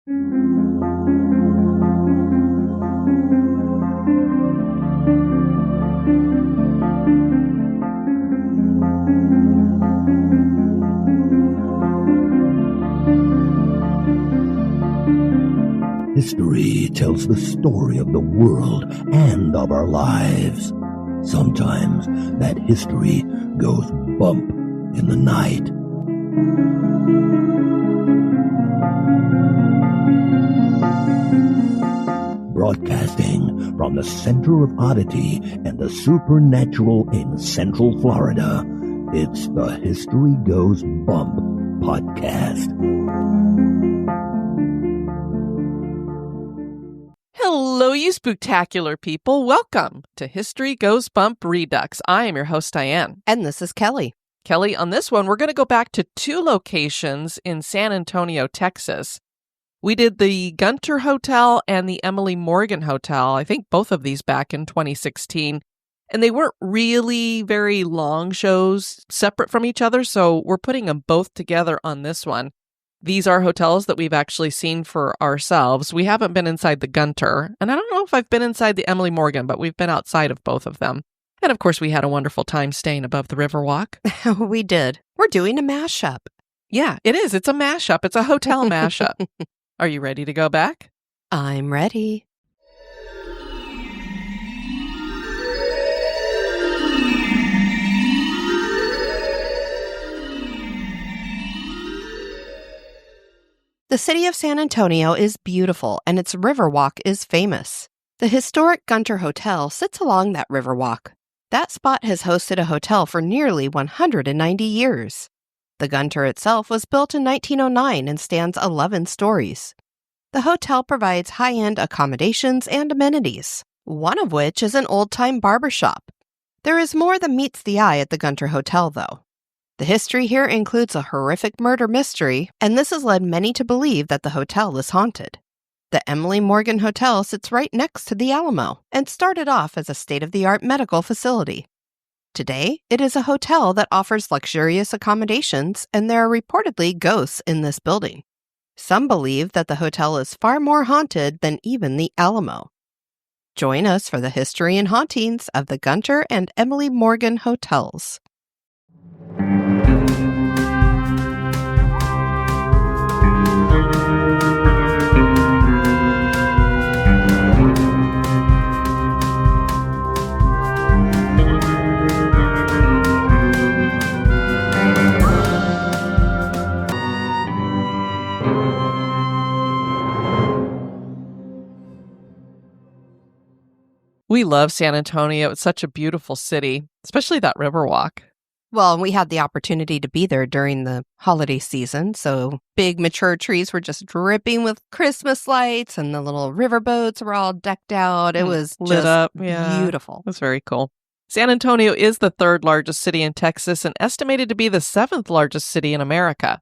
History tells the story of the world and of our lives. Sometimes that history goes bump in the night. Broadcasting from the center of oddity and the supernatural in Central Florida, it's the History Goes Bump podcast. Hello, you spooktacular people. Welcome to History Goes Bump Redux. I am your host, Diane. And this is Kelly. Kelly, on this one, we're going to go back to two locations in San Antonio, Texas. We did the Gunter Hotel and the Emily Morgan Hotel, I think both of these back in 2016. And they weren't really very long shows separate from each other, so we're putting them both together on this one. These are hotels that we've actually seen for ourselves. We haven't been inside the Gunter, and I don't know if I've been inside the Emily Morgan, but we've been outside of both of them. And of course, we had a wonderful time staying above the Riverwalk. We did. We're doing a mashup. Yeah, it is. It's a mashup. It's a hotel mashup. Are you ready to go back? I'm ready. The city of San Antonio is beautiful, and its Riverwalk is famous. The historic Gunter Hotel sits along that Riverwalk. That spot has hosted a hotel for nearly 190 years. The Gunter itself was built in 1909 and stands 11 stories. The hotel provides high-end accommodations and amenities, one of which is an old-time barber shop. There is more than meets the eye at the Gunter Hotel, though. The history here includes a horrific murder mystery, and this has led many to believe that the hotel is haunted. The Emily Morgan Hotel sits right next to the Alamo and started off as a state-of-the-art medical facility. Today, it is a hotel that offers luxurious accommodations, and there are reportedly ghosts in this building. Some believe that the hotel is far more haunted than even the Alamo. Join us for the history and hauntings of the Gunter and Emily Morgan hotels. We love San Antonio. It's such a beautiful city, especially that Riverwalk. Well, we had the opportunity to be there during the holiday season, so big mature trees were just dripping with Christmas lights, and the little riverboats were all decked out. It was lit just up. Yeah. beautiful. That's very cool. San Antonio is the third largest city in Texas and estimated to be the seventh largest city in America.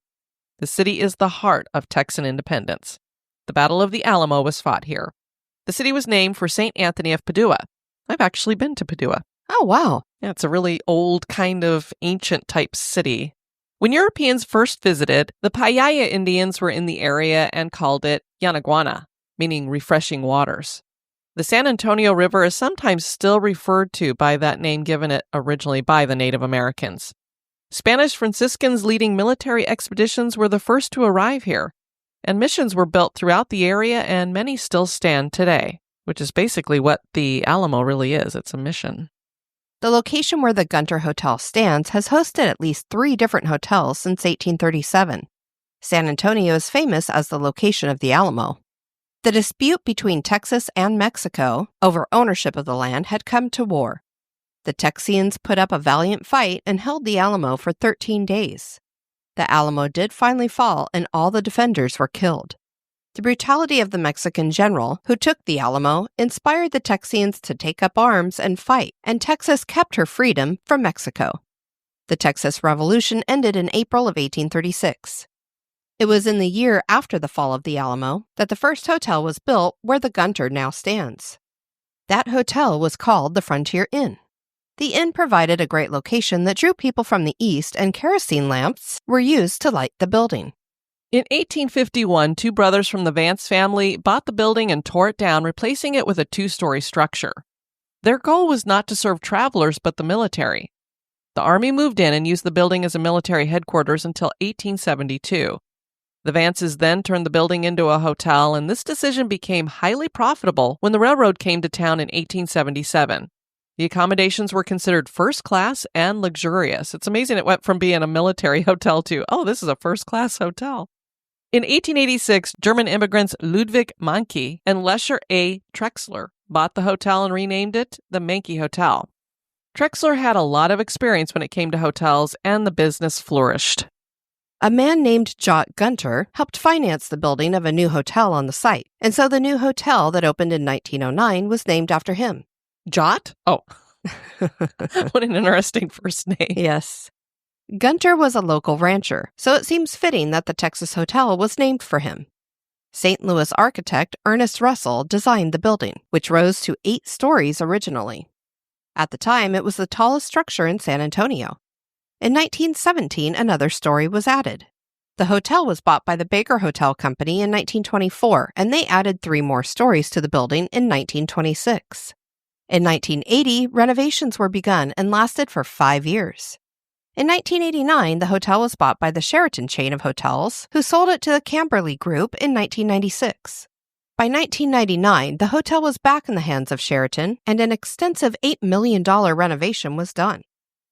The city is the heart of Texan independence. The Battle of the Alamo was fought here. The city was named for St. Anthony of Padua. I've actually been to Padua. Oh, wow. Yeah, it's a really old, kind of ancient type city. When Europeans first visited, the Payaya Indians were in the area and called it Yanaguana, meaning refreshing waters. The San Antonio River is sometimes still referred to by that name given it originally by the Native Americans. Spanish Franciscans leading military expeditions were the first to arrive here, and missions were built throughout the area, and many still stand today, which is basically what the Alamo really is. It's a mission. The location where the Gunter Hotel stands has hosted at least 3 different hotels since 1837. San Antonio is famous as the location of the Alamo. The dispute between Texas and Mexico over ownership of the land had come to war. The Texians put up a valiant fight and held the Alamo for 13 days. The Alamo did finally fall, and all the defenders were killed. The brutality of the Mexican general who took the Alamo inspired the Texians to take up arms and fight, and Texas kept her freedom from Mexico. The Texas Revolution ended in April of 1836. It was in the year after the fall of the Alamo that the first hotel was built where the Gunter now stands. That hotel was called the Frontier Inn. The inn provided a great location that drew people from the east, and kerosene lamps were used to light the building. In 1851, two brothers from the Vance family bought the building and tore it down, replacing it with a two-story structure. Their goal was not to serve travelers, but the military. The Army moved in and used the building as a military headquarters until 1872. The Vances then turned the building into a hotel, and this decision became highly profitable when the railroad came to town in 1877. The accommodations were considered first class and luxurious. It's amazing it went from being a military hotel to, oh, this is a first-class hotel. In 1886, German immigrants Ludwig Manke and Lescher A. Trexler bought the hotel and renamed it the Manke Hotel. Trexler had a lot of experience when it came to hotels, and the business flourished. A man named Jot Gunter helped finance the building of a new hotel on the site, and so the new hotel that opened in 1909 was named after him. Jot? Oh, what an interesting first name. Yes. Gunter was a local rancher, so it seems fitting that the Texas Hotel was named for him. St. Louis architect Ernest Russell designed the building, which rose to 8 stories originally. At the time, it was the tallest structure in San Antonio. In 1917, another story was added. The hotel was bought by the Baker Hotel Company in 1924, and they added 3 more stories to the building in 1926. In 1980, renovations were begun and lasted for 5 years. In 1989, the hotel was bought by the Sheraton chain of hotels, who sold it to the Camberley Group in 1996. By 1999, the hotel was back in the hands of Sheraton, and an extensive $8 million renovation was done.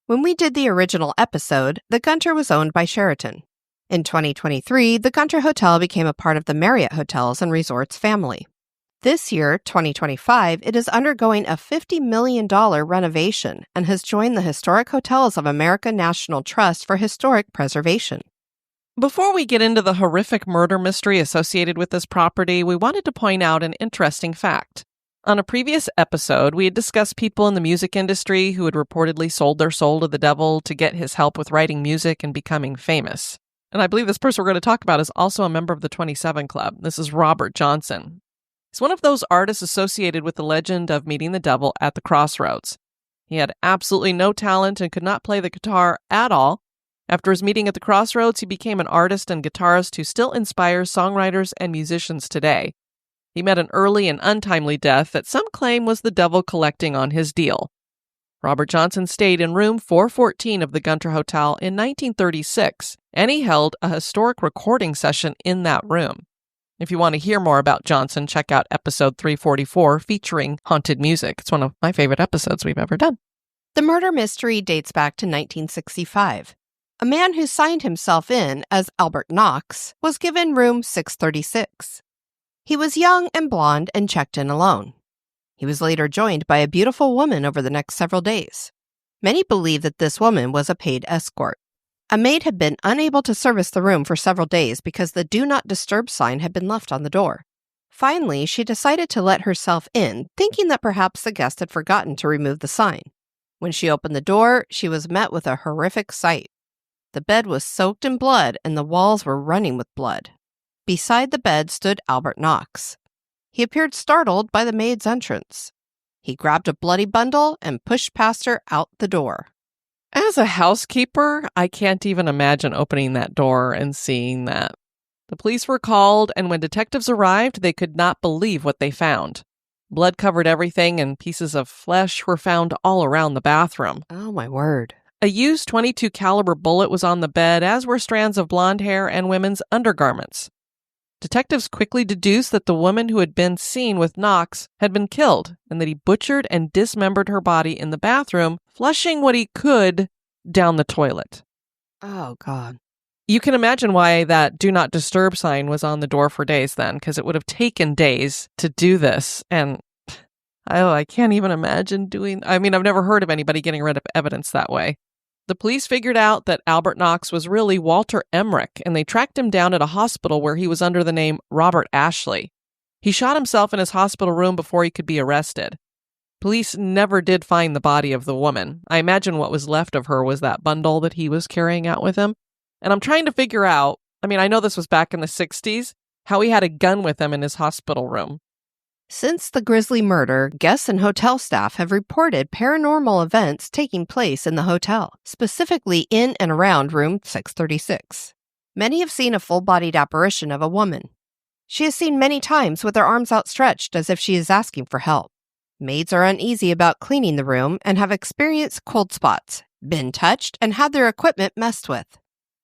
When we did the original episode, the Gunter was owned by Sheraton. In 2023, the Gunter Hotel became a part of the Marriott Hotels and Resorts family. This year, 2025, it is undergoing a $50 million renovation and has joined the Historic Hotels of America National Trust for Historic Preservation. Before we get into the horrific murder mystery associated with this property, we wanted to point out an interesting fact. On a previous episode, we had discussed people in the music industry who had reportedly sold their soul to the devil to get his help with writing music and becoming famous. And I believe this person we're going to talk about is also a member of the 27 Club. This is Robert Johnson. He's one of those artists associated with the legend of meeting the devil at the crossroads. He had absolutely no talent and could not play the guitar at all. After his meeting at the crossroads, he became an artist and guitarist who still inspires songwriters and musicians today. He met an early and untimely death that some claim was the devil collecting on his deal. Robert Johnson stayed in room 414 of the Gunter Hotel in 1936, and he held a historic recording session in that room. If you want to hear more about Johnson, check out episode 344 featuring haunted music. It's one of my favorite episodes we've ever done. The murder mystery dates back to 1965. A man who signed himself in as Albert Knox was given room 636. He was young and blonde and checked in alone. He was later joined by a beautiful woman over the next several days. Many believe that this woman was a paid escort. A maid had been unable to service the room for several days because the Do Not Disturb sign had been left on the door. Finally, she decided to let herself in, thinking that perhaps the guest had forgotten to remove the sign. When she opened the door, she was met with a horrific sight. The bed was soaked in blood and the walls were running with blood. Beside the bed stood Albert Knox. He appeared startled by the maid's entrance. He grabbed a bloody bundle and pushed past her out the door. As a housekeeper, I can't even imagine opening that door and seeing that. The police were called, and when detectives arrived, they could not believe what they found. Blood covered everything, and pieces of flesh were found all around the bathroom. Oh, my word. A used .22 caliber bullet was on the bed, as were strands of blonde hair and women's undergarments. Detectives quickly deduced that the woman who had been seen with Knox had been killed, and that he butchered and dismembered her body in the bathroom, flushing what he could down the toilet. Oh, God. You can imagine why that Do Not Disturb sign was on the door for days then, because it would have taken days to do this. And I can't even imagine I've never heard of anybody getting rid of evidence that way. The police figured out that Albert Knox was really Walter Emmerich, and they tracked him down at a hospital where he was under the name Robert Ashley. He shot himself in his hospital room before he could be arrested. Police never did find the body of the woman. I imagine what was left of her was that bundle that he was carrying out with him. And I'm trying to figure out, I know this was back in the 60s, how he had a gun with him in his hospital room. Since the grisly murder, guests and hotel staff have reported paranormal events taking place in the hotel, specifically in and around room 636. Many have seen a full-bodied apparition of a woman. She is seen many times with her arms outstretched as if she is asking for help. Maids are uneasy about cleaning the room and have experienced cold spots, been touched, and had their equipment messed with.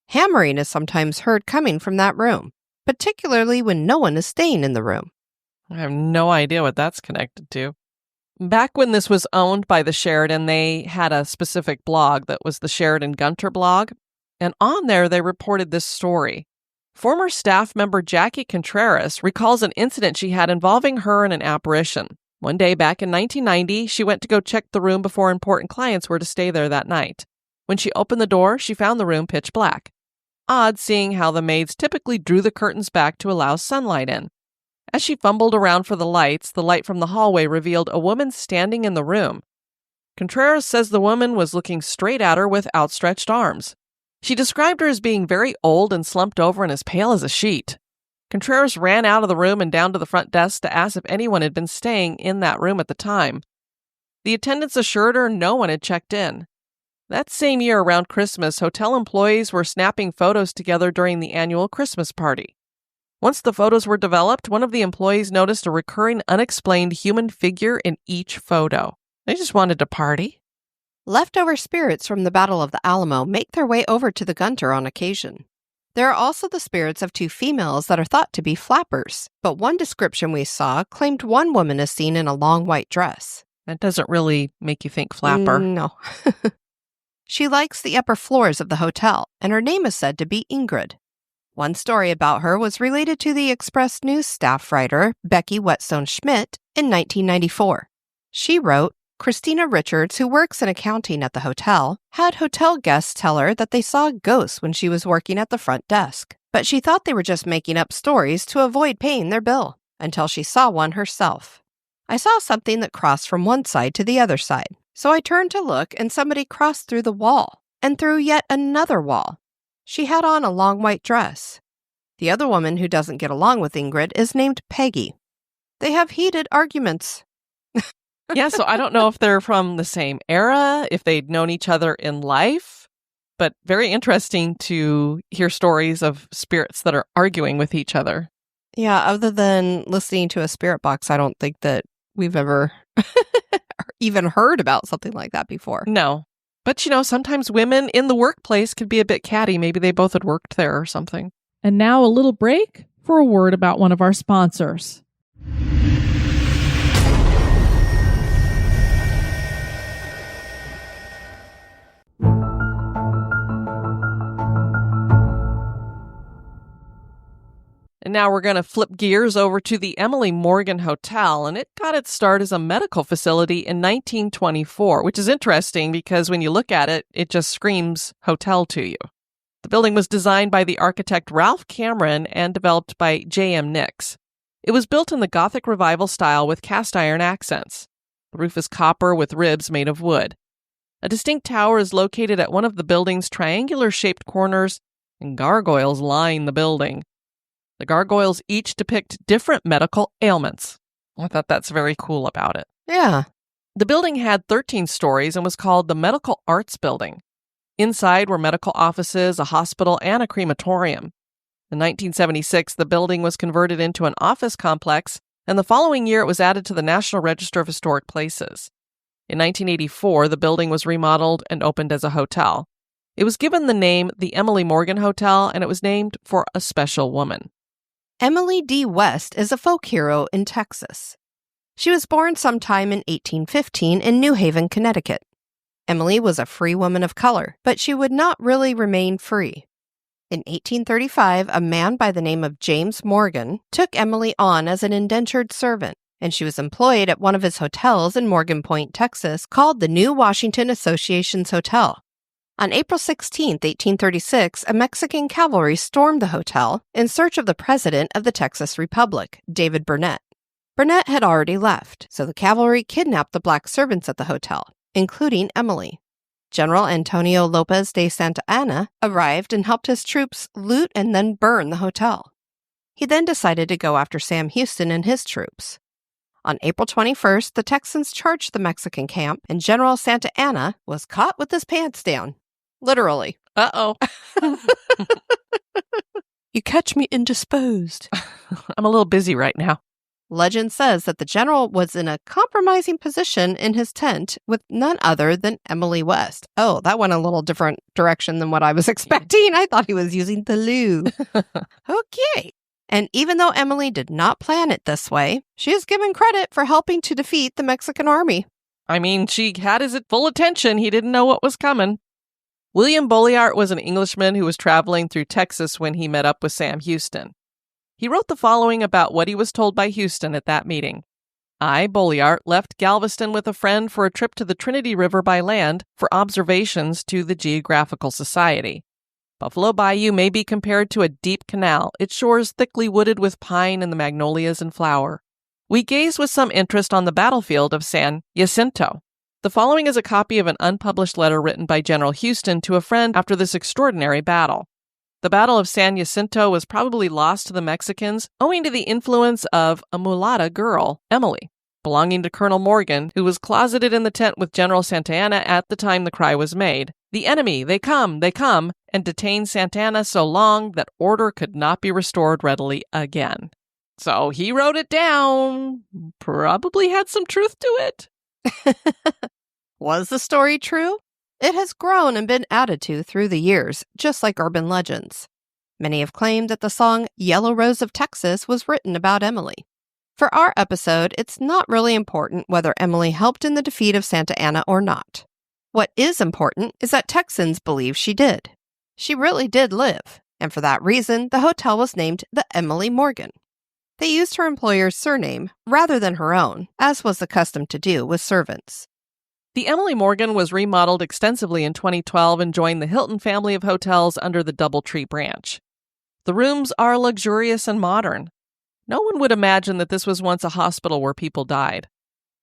Hammering is sometimes heard coming from that room, particularly when no one is staying in the room. I have no idea what that's connected to. Back when this was owned by the Sheridan, they had a specific blog that was the Sheridan Gunter blog, and on there they reported this story. Former staff member Jackie Contreras recalls an incident she had involving her and an apparition. One day back in 1990, she went to go check the room before important clients were to stay there that night. When she opened the door, she found the room pitch black. Odd seeing how the maids typically drew the curtains back to allow sunlight in. As she fumbled around for the light from the hallway revealed a woman standing in the room. Contreras says the woman was looking straight at her with outstretched arms. She described her as being very old and slumped over and as pale as a sheet. Contreras ran out of the room and down to the front desk to ask if anyone had been staying in that room at the time. The attendants assured her no one had checked in. That same year around Christmas, hotel employees were snapping photos together during the annual Christmas party. Once the photos were developed, one of the employees noticed a recurring unexplained human figure in each photo. They just wanted to party. Leftover spirits from the Battle of the Alamo make their way over to the Gunter on occasion. There are also the spirits of two females that are thought to be flappers, but one description we saw claimed one woman is seen in a long white dress. That doesn't really make you think flapper. No. She likes the upper floors of the hotel, and her name is said to be Ingrid. One story about her was related to the Express News staff writer Becky Whetstone Schmidt in 1994. She wrote, Christina Richards, who works in accounting at the hotel, had hotel guests tell her that they saw ghosts when she was working at the front desk. But she thought they were just making up stories to avoid paying their bill, until she saw one herself. I saw something that crossed from one side to the other side. So I turned to look, and somebody crossed through the wall, and through yet another wall. She had on a long white dress. The other woman who doesn't get along with Ingrid is named Peggy. They have heated arguments. Yeah, so I don't know if they're from the same era, if they'd known each other in life, but very interesting to hear stories of spirits that are arguing with each other. Yeah, other than listening to a spirit box, I don't think that we've ever even heard about something like that before. No. But, sometimes women in the workplace could be a bit catty. Maybe they both had worked there or something. And now a little break for a word about one of our sponsors. And now we're going to flip gears over to the Emily Morgan Hotel, and it got its start as a medical facility in 1924, which is interesting because when you look at it, it just screams hotel to you. The building was designed by the architect Ralph Cameron and developed by J.M. Nix. It was built in the Gothic Revival style with cast iron accents. The roof is copper with ribs made of wood. A distinct tower is located at one of the building's triangular-shaped corners, and gargoyles line the building. The gargoyles each depict different medical ailments. I thought that's very cool about it. Yeah. The building had 13 stories and was called the Medical Arts Building. Inside were medical offices, a hospital, and a crematorium. In 1976, the building was converted into an office complex, and the following year it was added to the National Register of Historic Places. In 1984, the building was remodeled and opened as a hotel. It was given the name the Emily Morgan Hotel, and it was named for a special woman. Emily D. West is a folk hero in Texas. She was born sometime in 1815 in New Haven, Connecticut. Emily was a free woman of color, but she would not really remain free. In 1835, a man by the name of James Morgan took Emily on as an indentured servant, and she was employed at one of his hotels in Morgan Point, Texas, called the New Washington Associations Hotel. On April 16, 1836, a Mexican cavalry stormed the hotel in search of the president of the Texas Republic, David Burnett. Burnett had already left, so the cavalry kidnapped the black servants at the hotel, including Emily. General Antonio Lopez de Santa Anna arrived and helped his troops loot and then burn the hotel. He then decided to go after Sam Houston and his troops. On April 21st, the Texans charged the Mexican camp, and General Santa Anna was caught with his pants down. Literally. Uh-oh. You catch me indisposed. I'm a little busy right now. Legend says that the general was in a compromising position in his tent with none other than Emily West. Oh, that went a little different direction than what I was expecting. I thought he was using the loo. Okay. And even though Emily did not plan it this way, she is given credit for helping to defeat the Mexican army. I mean, she had his full attention. He didn't know what was coming. William Bolliart was an Englishman who was traveling through Texas when he met up with Sam Houston. He wrote the following about what he was told by Houston at that meeting. I, Bolliart, left Galveston with a friend for a trip to the Trinity River by land for observations to the Geographical Society. Buffalo Bayou may be compared to a deep canal, its shores thickly wooded with pine and the magnolias in flower. We gazed with some interest on the battlefield of San Jacinto. The following is a copy of an unpublished letter written by General Houston to a friend after this extraordinary battle. The Battle of San Jacinto was probably lost to the Mexicans owing to the influence of a mulatta girl, Emily, belonging to Colonel Morgan, who was closeted in the tent with General Santa Anna at the time the cry was made. The enemy, they come, and detained Santa Anna so long that order could not be restored readily again. So he wrote it down. Probably had some truth to it. Was the story true? It has grown and been added to through the years, just like urban legends. Many have claimed that the song Yellow Rose of Texas was written about Emily. For our episode, it's not really important whether Emily helped in the defeat of Santa Anna or not. What is important is that Texans believe she did. She really did live, and for that reason, the hotel was named the Emily Morgan. They used her employer's surname rather than her own, as was the custom to do with servants. The Emily Morgan was remodeled extensively in 2012 and joined the Hilton family of hotels under the DoubleTree branch. The rooms are luxurious and modern. No one would imagine that this was once a hospital where people died.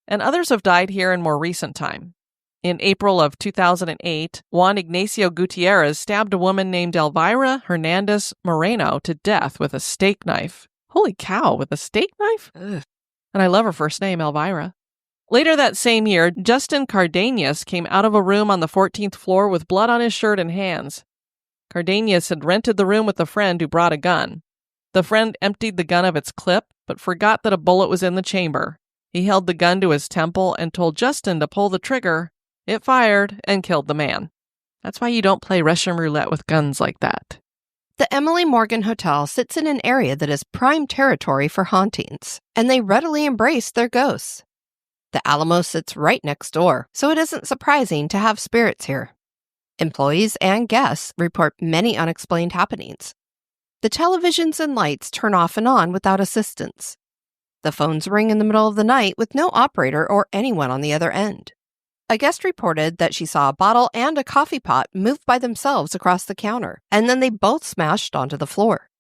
And others have died here in more recent time. In April of 2008, Juan Ignacio Gutierrez stabbed a woman named Elvira Hernandez Moreno to death with a steak knife. Holy cow, with a steak knife? Ugh. And I love her first name, Elvira. Later that same year, Justin Cardenas came out of a room on the 14th floor with blood on his shirt and hands. Cardenas had rented the room with a friend who brought a gun. The friend emptied the gun of its clip, but forgot that a bullet was in the chamber. He held the gun to his temple and told Justin to pull the trigger. It fired and killed the man. That's why you don't play Russian roulette with guns like that. The Emily Morgan Hotel sits in an area that is prime territory for hauntings, and they readily embrace their ghosts. The Alamo sits right next door, so it isn't surprising to have spirits here. Employees and guests report many unexplained happenings. The televisions and lights turn off and on without assistance. The phones ring in the middle of the night with no operator or anyone on the other end. A guest reported that she saw a bottle and a coffee pot move by themselves across the counter, and then they both smashed onto the floor.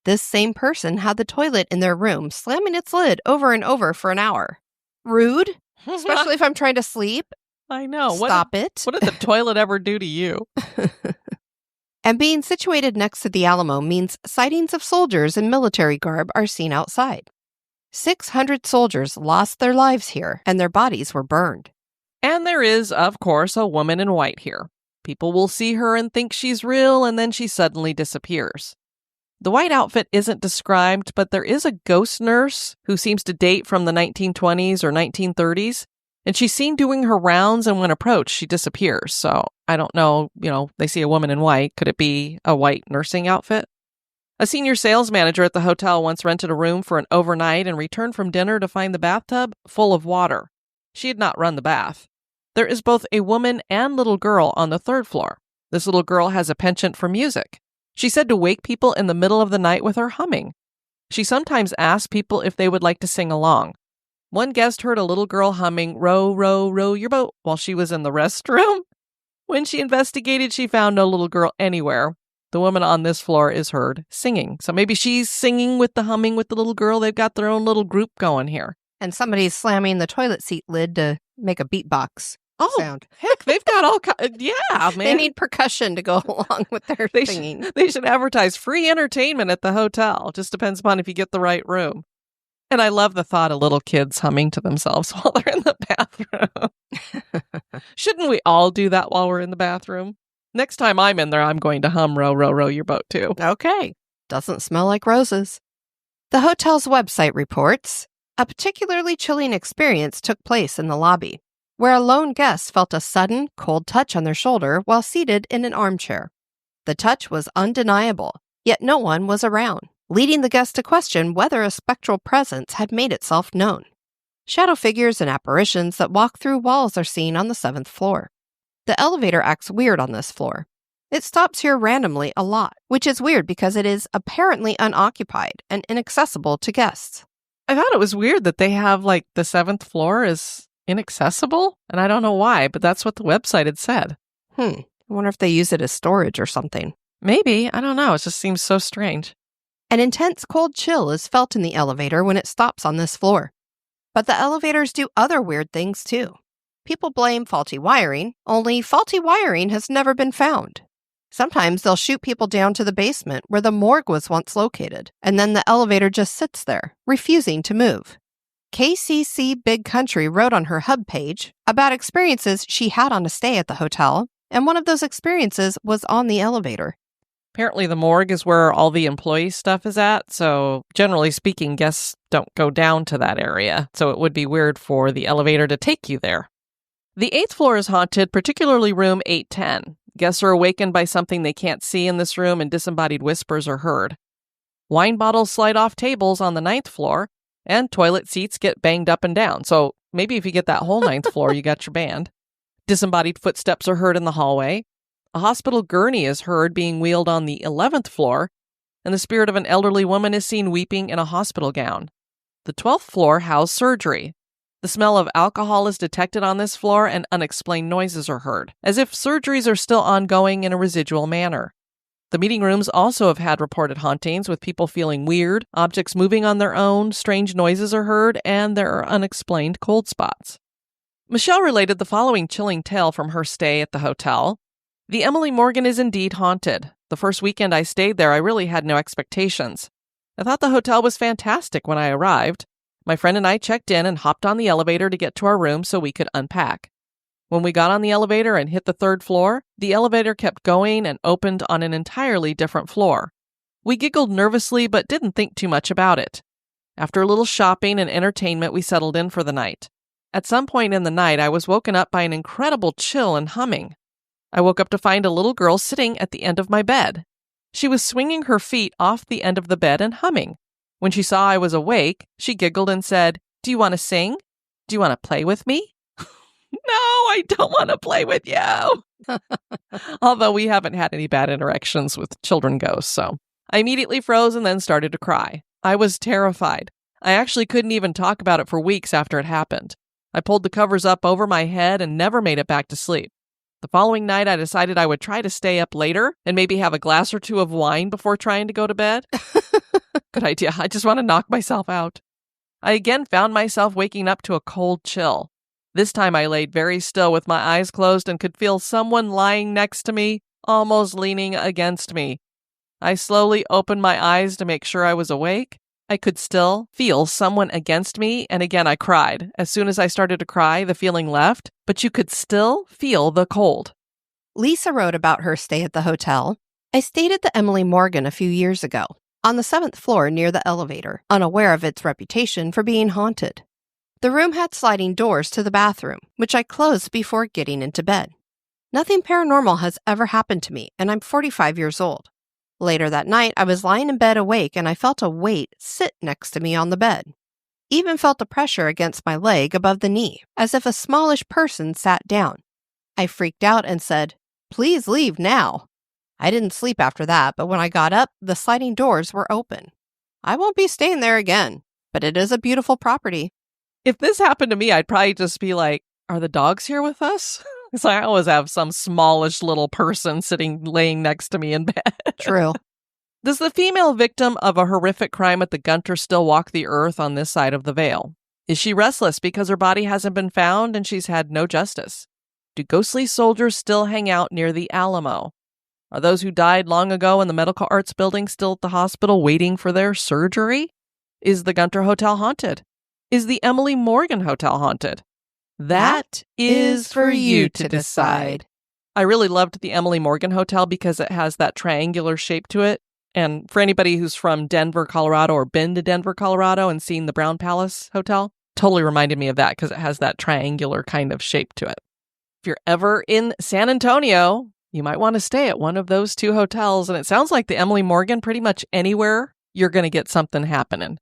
This same person had the toilet in their room slamming its lid over and over for an hour. Rude, especially if I'm trying to sleep. I know. Stop it. What did the toilet ever do to you? And being situated next to the Alamo means sightings of soldiers in military garb are seen outside. 600 soldiers lost their lives here, and their bodies were burned. And there is, of course, a woman in white here. People will see her and think she's real, and then she suddenly disappears. The white outfit isn't described, but there is a ghost nurse who seems to date from the 1920s or 1930s, and she's seen doing her rounds, and when approached, she disappears. So I don't know, they see a woman in white. Could it be a white nursing outfit? A senior sales manager at the hotel once rented a room for an overnight and returned from dinner to find the bathtub full of water. She had not run the bath. There is both a woman and little girl on the 3rd floor. This little girl has a penchant for music. She said to wake people in the middle of the night with her humming. She sometimes asked people if they would like to sing along. One guest heard a little girl humming, "Row, row, row your boat," while she was in the restroom. When she investigated, she found no little girl anywhere. The woman on this floor is heard singing. So maybe she's singing with the humming with the little girl. They've got their own little group going here. And somebody's slamming the toilet seat lid to make a beatbox sound. Heck, they've got all yeah, man. They need percussion to go along with their singing. They should advertise free entertainment at the hotel. Just depends upon if you get the right room. And I love the thought of little kids humming to themselves while they're in the bathroom. Shouldn't we all do that while we're in the bathroom? Next time I'm in there, I'm going to hum Row, Row, Row Your Boat too. Okay. Doesn't smell like roses. The hotel's website reports, a particularly chilling experience took place in the lobby, where a lone guest felt a sudden, cold touch on their shoulder while seated in an armchair. The touch was undeniable, yet no one was around, leading the guest to question whether a spectral presence had made itself known. Shadow figures and apparitions that walk through walls are seen on the 7th floor. The elevator acts weird on this floor. It stops here randomly a lot, which is weird because it is apparently unoccupied and inaccessible to guests. I thought it was weird that they have, the 7th floor is inaccessible, and I don't know why, but that's what the website had said. I wonder if they use it as storage or something. Maybe. I don't know. It just seems so strange. An intense cold chill is felt in the elevator when it stops on this floor. But the elevators do other weird things too. People blame faulty wiring, only faulty wiring has never been found. Sometimes they'll shoot people down to the basement where the morgue was once located, and then the elevator just sits there, refusing to move. KCC Big Country wrote on her hub page about experiences she had on a stay at the hotel, and one of those experiences was on the elevator. Apparently the morgue is where all the employee stuff is at, so generally speaking, guests don't go down to that area, so it would be weird for the elevator to take you there. The 8th floor is haunted, particularly room 810. Guests are awakened by something they can't see in this room, and disembodied whispers are heard. Wine bottles slide off tables on the 9th floor, and toilet seats get banged up and down, so maybe if you get that whole 9th floor, you got your band. Disembodied footsteps are heard in the hallway. A hospital gurney is heard being wheeled on the 11th floor, and the spirit of an elderly woman is seen weeping in a hospital gown. The 12th floor housed surgery. The smell of alcohol is detected on this floor, and unexplained noises are heard, as if surgeries are still ongoing in a residual manner. The meeting rooms also have had reported hauntings, with people feeling weird, objects moving on their own, strange noises are heard, and there are unexplained cold spots. Michelle related the following chilling tale from her stay at the hotel. The Emily Morgan is indeed haunted. The first weekend I stayed there, I really had no expectations. I thought the hotel was fantastic when I arrived. My friend and I checked in and hopped on the elevator to get to our room so we could unpack. When we got on the elevator and hit the 3rd floor, the elevator kept going and opened on an entirely different floor. We giggled nervously but didn't think too much about it. After a little shopping and entertainment, we settled in for the night. At some point in the night, I was woken up by an incredible chill and humming. I woke up to find a little girl sitting at the end of my bed. She was swinging her feet off the end of the bed and humming. When she saw I was awake, she giggled and said, "Do you want to sing? Do you want to play with me?" No, I don't want to play with you. Although we haven't had any bad interactions with children ghosts, so. I immediately froze and then started to cry. I was terrified. I actually couldn't even talk about it for weeks after it happened. I pulled the covers up over my head and never made it back to sleep. The following night, I decided I would try to stay up later and maybe have a glass or two of wine before trying to go to bed. Good idea. I just want to knock myself out. I again found myself waking up to a cold chill. This time I laid very still with my eyes closed and could feel someone lying next to me, almost leaning against me. I slowly opened my eyes to make sure I was awake. I could still feel someone against me, and again I cried. As soon as I started to cry, the feeling left, but you could still feel the cold. Lisa wrote about her stay at the hotel. I stayed at the Emily Morgan a few years ago, on the 7th floor near the elevator, unaware of its reputation for being haunted. The room had sliding doors to the bathroom, which I closed before getting into bed. Nothing paranormal has ever happened to me, and I'm 45 years old. Later that night, I was lying in bed awake and I felt a weight sit next to me on the bed. Even felt the pressure against my leg above the knee, as if a smallish person sat down. I freaked out and said, "Please leave now." I didn't sleep after that, but when I got up, the sliding doors were open. I won't be staying there again, but it is a beautiful property. If this happened to me, I'd probably just be like, "Are the dogs here with us?" Because I always have some smallish little person laying next to me in bed. True. Does the female victim of a horrific crime at the Gunter still walk the earth on this side of the veil? Is she restless because her body hasn't been found and she's had no justice? Do ghostly soldiers still hang out near the Alamo? Are those who died long ago in the medical arts building still at the hospital waiting for their surgery? Is the Gunter Hotel haunted? Is the Emily Morgan Hotel haunted? That is for you to decide. I really loved the Emily Morgan Hotel because it has that triangular shape to it. And for anybody who's from Denver, Colorado, or been to Denver, Colorado, and seen the Brown Palace Hotel, totally reminded me of that because it has that triangular kind of shape to it. If you're ever in San Antonio, you might want to stay at one of those 2 hotels. And it sounds like the Emily Morgan, pretty much anywhere you're going to get something happening.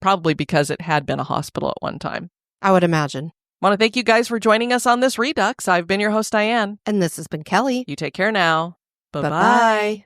Probably because it had been a hospital at one time. I would imagine. I want to thank you guys for joining us on this Redux. I've been your host, Diane. And this has been Kelly. You take care now. Bye-bye. Bye-bye.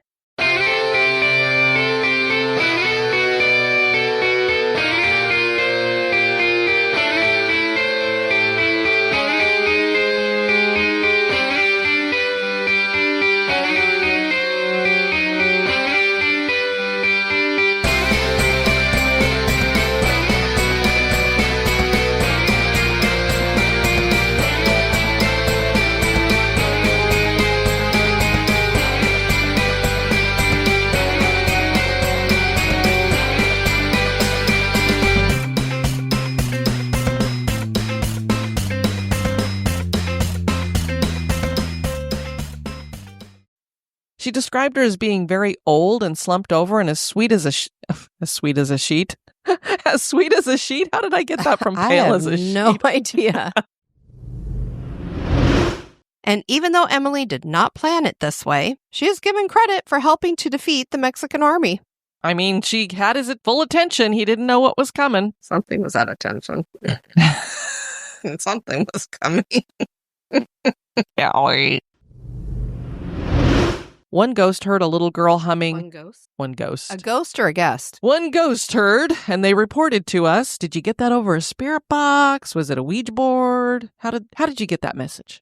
She described her as being very old and slumped over and as sweet as a as sweet as a sheet. As sweet as a sheet? How did I get that from pale as a sheet? I have no idea. And even though Emily did not plan it this way, she is given credit for helping to defeat the Mexican army. I mean, she had his full attention. He didn't know what was coming. Something was at attention. Something was coming. Yeah. One ghost heard a little girl humming. One ghost? One ghost. A ghost or a guest? One ghost heard, and they reported to us. Did you get that over a spirit box? Was it a Ouija board? How did you get that message?